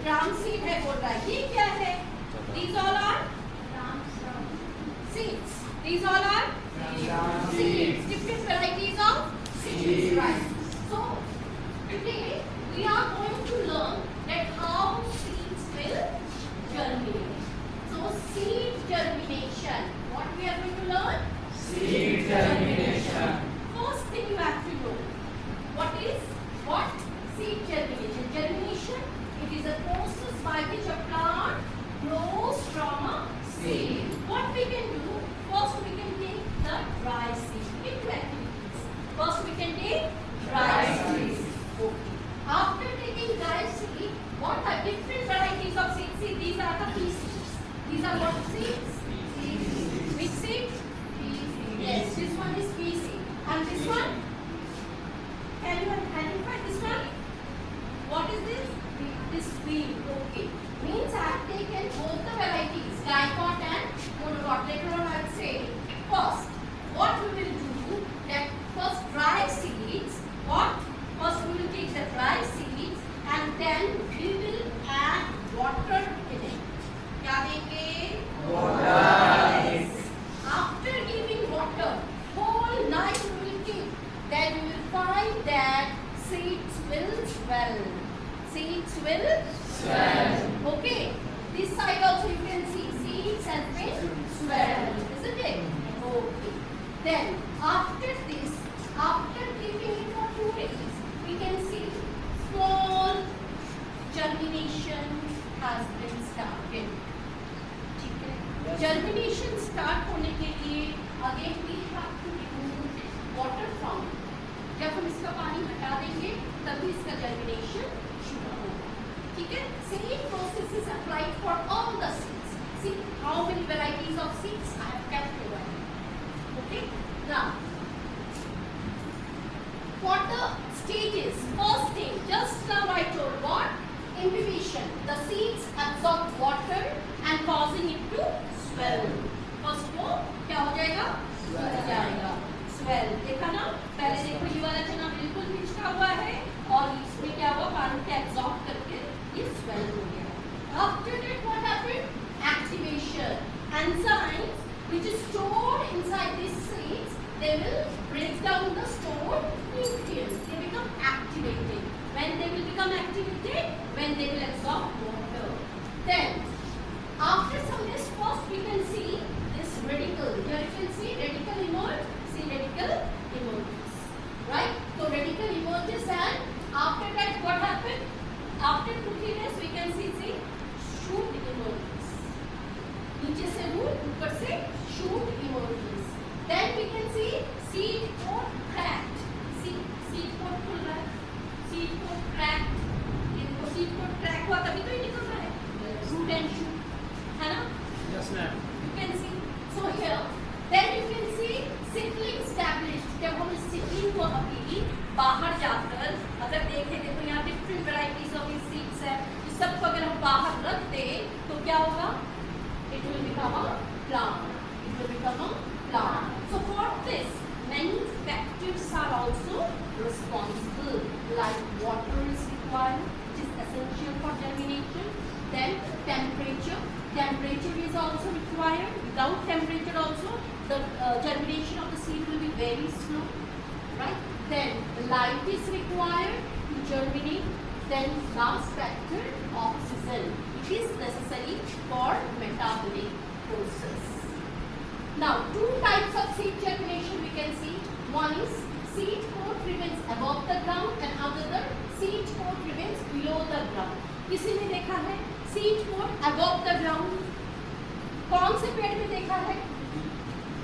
gram seed है बोल रहा है, ये क्या है? These all are seeds. These all are seeds. Different varieties of seeds, right? So today we are going to learn that how seeds will germinate. So seed germination. What we are going to learn? Seed germination. First thing you have to know. What is seed germination? Germination, it is a process by which a plant grows from a seed. What we can do? First we can take the dry seed into activities. First we can take dry seeds. Okay. After taking dry seed, what are different varieties of seeds? See, these are the pea seeds. These are what seeds? Which seed? Yes, this one is pea seed. And this one? Can you identify this one? What is this? This wheat. Okay. Means I have taken both the varieties, dicot and monocot. Later on I will say. First, what we will do, that first dry seeds. What? First we will take the dry seeds and then we will add water in it. क्या देंगे? Water. After giving water, whole night we will keep. Then we will find that seeds will swell. Seeds will Swell. Okay. This side also you can see seeds has been swell, isn't it? Okay. Then after this, after keeping it for 2 days, we can see small germination has been started. ठीक है? Germination start होने के लिए again we have to remove water from it. जब हम इसका पानी हटा देंगे तभी इसका germination शुरू होगा. ठीक है? Same process is applied for all the seeds. See how many varieties of seeds I have kept over here. Okay? Now, what the stages? First thing, just now I told what? Imbibition. The seeds absorb water and causing it to swell. First वो क्या हो जाएगा? सूख जाएगा. Swell. देखा ना? पहले देखो ये वाला चना बिल्कुल पिचका हुआ है और इसमें क्या हुआ? पानी को absorb करके ये swell हो गया. After that what happened? Activation. Enzymes which is stored inside these seeds, they will break down the stored nutrients. They become activated. When they will become activated? When they will absorb water. Then, after some days, first we can see this radicle. Here you can see radicle emerge. See radicle emerges. Right? So radicle emerges and after that what happened? After 2-3 days we can see shoot emerges. नीचे से root, ऊपर से shoot emerges. Then we can see seed pod cracked. Seed pod खुल रहा है. Seed pod cracked. इनको seed pod crack हुआ तभी तो ये निकल रहा है. Root and shoot, है ना? Yes, ma'am. You can see. So here, then you can see seedling established. जब हम इस seedling को अभी बाहर जाकर अगर देखें, देखो यहाँ different varieties of seeds है. इस सबको अगर हम बाहर रख दें तो क्या होगा? It will become a plant. It will become a plant. So for this, many factors are also responsible. Like water is required, which is essential for germination. Then temperature. Temperature is also required. Without temperature also, the germination of the seed will be very slow. Right? Then light is required to germinate. Then last factor, oxygen. It is necessary for metabolic process. Now, 2 types of seed germination we can see. One is seed coat remains above the ground and other seed coat remains below the ground. किसी ने देखा है seed coat above the ground? कौन से पेड़ में देखा है?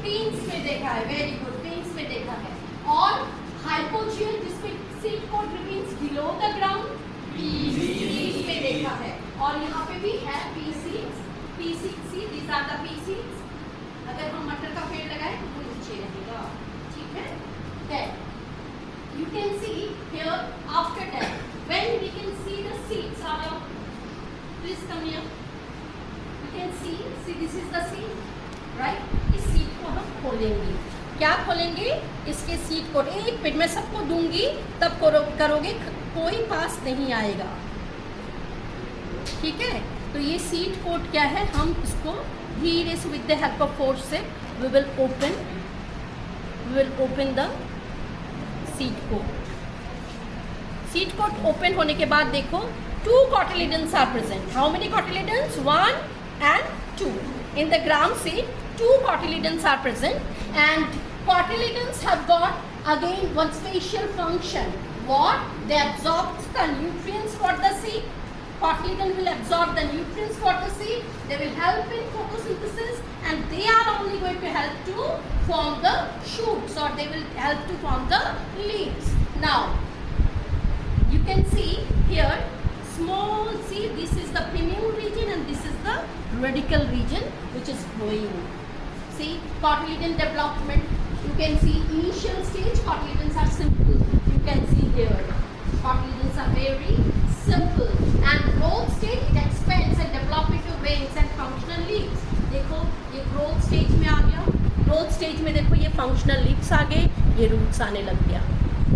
Beans में देखा है. Very good. Beans में देखा है. और hypogeum जिसमें seed coat remains below the ground? Peas में देखा है. और यहाँ पे भी है pea seeds. Pea seeds, see these are the pea seeds. अगर हम मटर का पेड़ लगाएं तो वो नीचे रहेगा. ठीक है? Then you can see here after that when we can see the seeds are. Please come here. You can see this is the seed, right? इस seed को हम खोलेंगे. क्या खोलेंगे? इसके seed को. एक मिनट मैं सबको दूंगी तब करोगे, कोई पास नहीं आएगा. ठीक है, तो ये सीड कोट क्या है, हम इसको धीरे से with the help of force से we will open the seed coat. Seed coat open होने के बाद देखो 2 cotyledons are present. How many cotyledons? 1 and 2. In the gram seed, 2 cotyledons are present, and cotyledons have got again one special function. What? They absorb the nutrients for the seed. Cotyledon will absorb the nutrients for the seed. They will help in photosynthesis, and they are only going to help to form the shoots, or they will help to form the leaves. Now, you can see here, small seed, this is the pinnule region and this is the radical region which is growing. See, cotyledon development, you can see initial stage, cotyledons are simple. You can see here, cotyledons are very simple, and growth stage, it expands and develop into veins and functional leaves. देखो ये growth stage में आ गया, growth stage में देखो ये functional leaves आ गए, ये roots आने लग गया।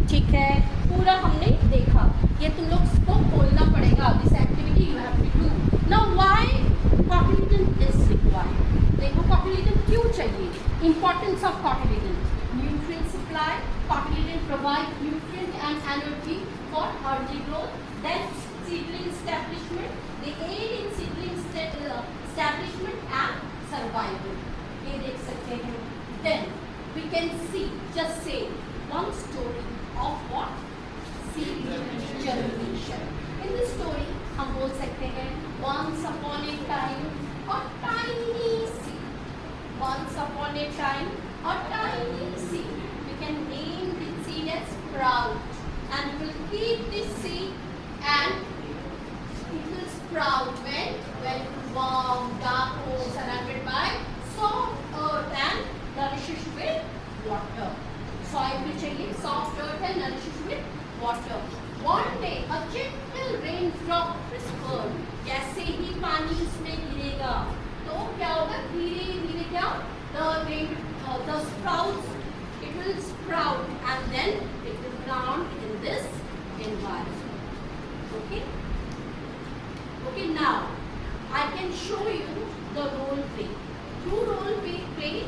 ठीक है, पूरा हमने देखा, ये तुम लोग को खोलना पड़ेगा, this activity you have to do. Now why cotyledon is required? देखो cotyledon क्यों चाहिए? Importance of cotyledon: nutrient supply. Cotyledon provide nutrient and energy for early growth. Then seedling establishment. They aid in seedling establishment and survival. ये देख सकते हैं। Then we can see, just say one story of what? Seed germination. In this story हम बोल सकते हैं once upon a time a tiny seed. Once upon a time a tiny seed. We can name this seed as sprout, and we will keep this seed and it will sprout when warm, dark hole surrounded by soft earth and nourishes with water. Soil भी चाहिए, soft earth and nourishes with water. One day a gentle raindrop is heard. जैसे ही पानी उसमें गिरेगा तो क्या होगा, धीरे धीरे क्या, the sprouts, it will sprout and then it will plant in this environment. Okay. Okay, now I can show you the role play. Through role play,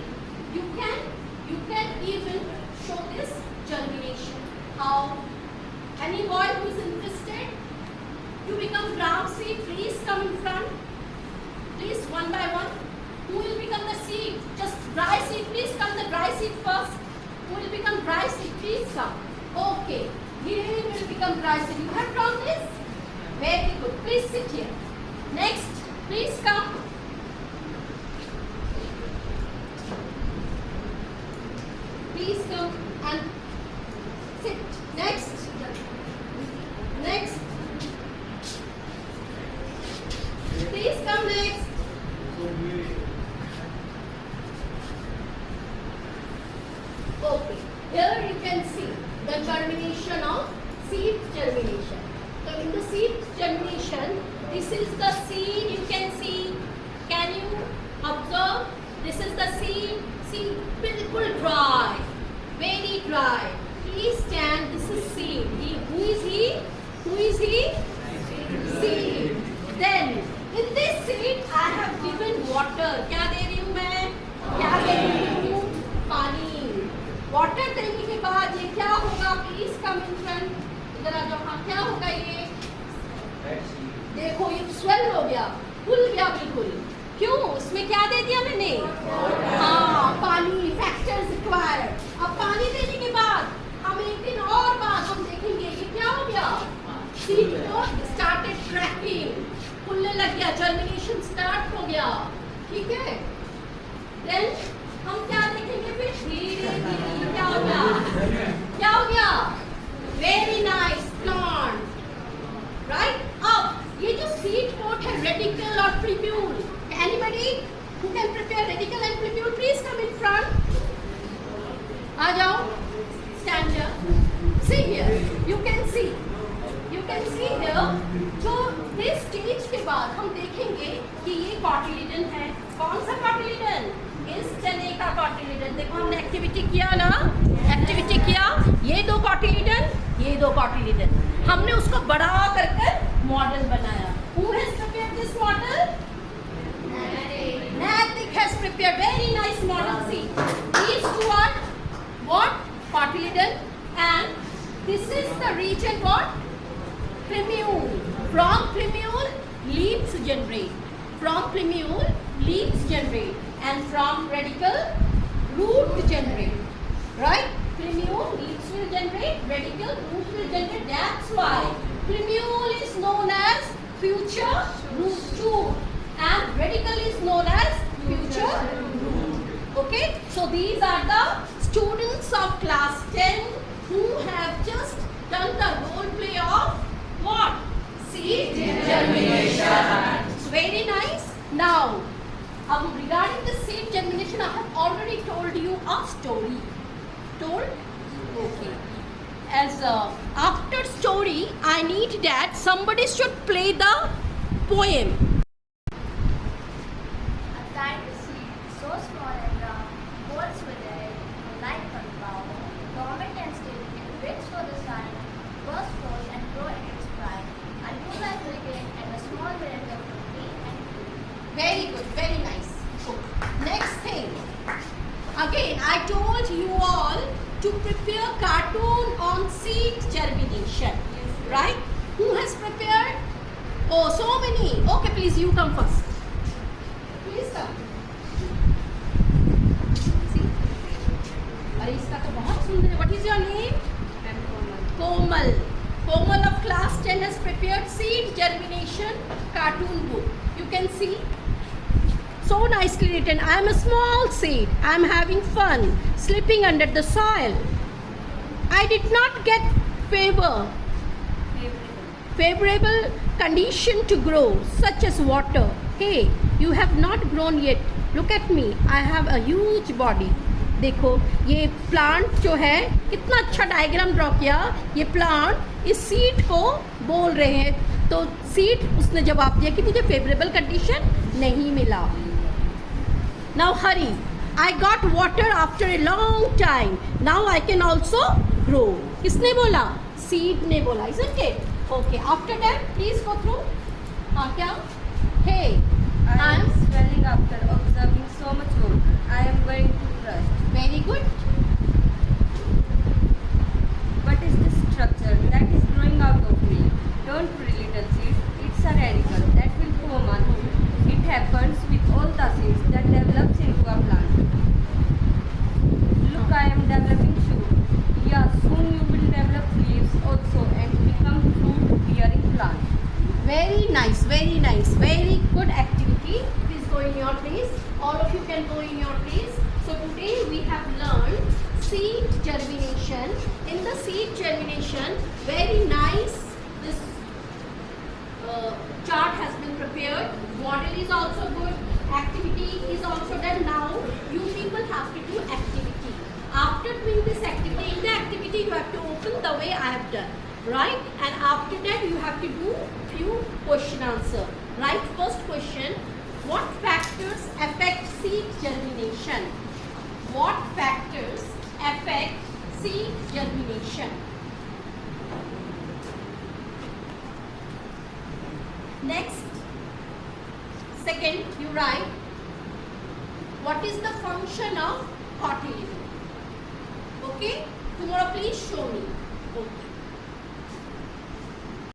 you can even show this germination. How? Any boy who is interested to become gram seed, please come in front. Please, one by one. Who will become the seed? Just dry seed, please come. The dry seed first. Who will become dry seed? Please come. Okay. Here will become dry seed. You have drawn this? Very good. Please sit here. Next, please come. Please come and sit. Next. Next. Please come next. Okay. Here you can see the germination of seed germination. So in the seed germination, this is the seed, you can see. Can you observe? This is the seed. See, bilkul dry, very dry. Please stand. This is seed. Who is he? Who is he? Seed. Then in this seed I have given water. क्या दे रही हूँ मैं? क्या दे रही हूँ? पानी. Water देने के बाद ये क्या होगा? Please come in front. इधर आ जाओ। हाँ, क्या होगा ये? देखो ये swell हो गया, फूल गया बिल्कुल। क्यों? उसमें क्या दे दिया मैंने? हाँ, पानी, factors required. अब पानी देने के बाद हम एक दिन और बाद हम देखेंगे ये क्या हो गया? Seed को started cracking, फूलने लग गया, germination start हो गया, ठीक है? Then हम क्या देखेंगे फिर? धीरे धीरे क्या हो गया? क्या हो गया? Very nice plant, right? अब ये जो seed coat है, radical और plumule, anybody who can prepare radical and plumule, please come in front. आ जाओ, stand here. See here, you can see here. जो this stage के बाद हम देखेंगे कि ये cotyledon है. कौन सा cotyledon? इस चने का cotyledon. देखो हमने एक्टिविटी किया ना, एक्टिविटी किया. ये दो cotyledon, ये दो cotyledon. हमने उसको बड़ा कर मॉडल बनाया. Who has prepared generate. From plumule, leaves generate. And from radicle, root generate. Right? Plumule, leaves will generate. Radicle, root will generate. That's why plumule is known as future root shoot. And radicle is known as future root. Okay? So these are the students of class 10 who have just done the role play of what? Seed germination. It's very nice. Now, regarding the seed germination, I have already told you a story. Told? Okay. As after story, I need that somebody should play the poem. A tiny seed, so small and round, holds within it a light compound, dormant and still, it waits for the sun, burst forth and grow in its prime. A new life begin and a small miracle will be and be. Very good, very nice. Next thing. Again, I told you all to prepare cartoon on seed germination. Right? Who has prepared? Oh, so many. Okay, please, you come first. Please come. See? अरे इसका तो बहुत सुंदर है. What is your name? Komal. Komal of class 10 has prepared seed germination cartoon book. You can see. So nicely written. I am a small seed. I am having fun slipping under the soil. I did not get favorable condition to grow, such as water. Hey, you have not grown yet. Look at me. I have a huge body. देखो ये plant जो है कितना अच्छा diagram draw किया. ये plant इस seed को बोल रहे हैं. तो सीड उसने जवाब दिया कि मुझे फेवरेबल कंडीशन नहीं मिला. Now hurry. I got water after a long time. Now I can also grow. किसने बोला? Seed ने बोला. Isn't it? Okay. After that, please go through. हाँ क्या? Hey, I am swelling after observing so much water. I am going to crush. very good. What is this structure that is growing out of me? Don't worry, little seed. It's a radical that will form a root. It happens with all the seeds that develops into a plant. Look, I am developing shoot. Yeah, soon you will develop leaves also and become fruit-bearing plant. Very nice, very nice, very good activity. Please go in your place. All of you can go in your place. So today we have learned seed germination. In the seed germination, very nice. This chart has been prepared. Model is also good. Activity is also done. Now you people have to do activity. After doing this activity, in the activity you have to open the way I have done. Right? And after that you have to do few question answer. Right? First question. What factors affect seed germination? What factors affect seed germination? Next. Second, you write. What is the function of cotyledon? Okay? Tomorrow please show me. Okay.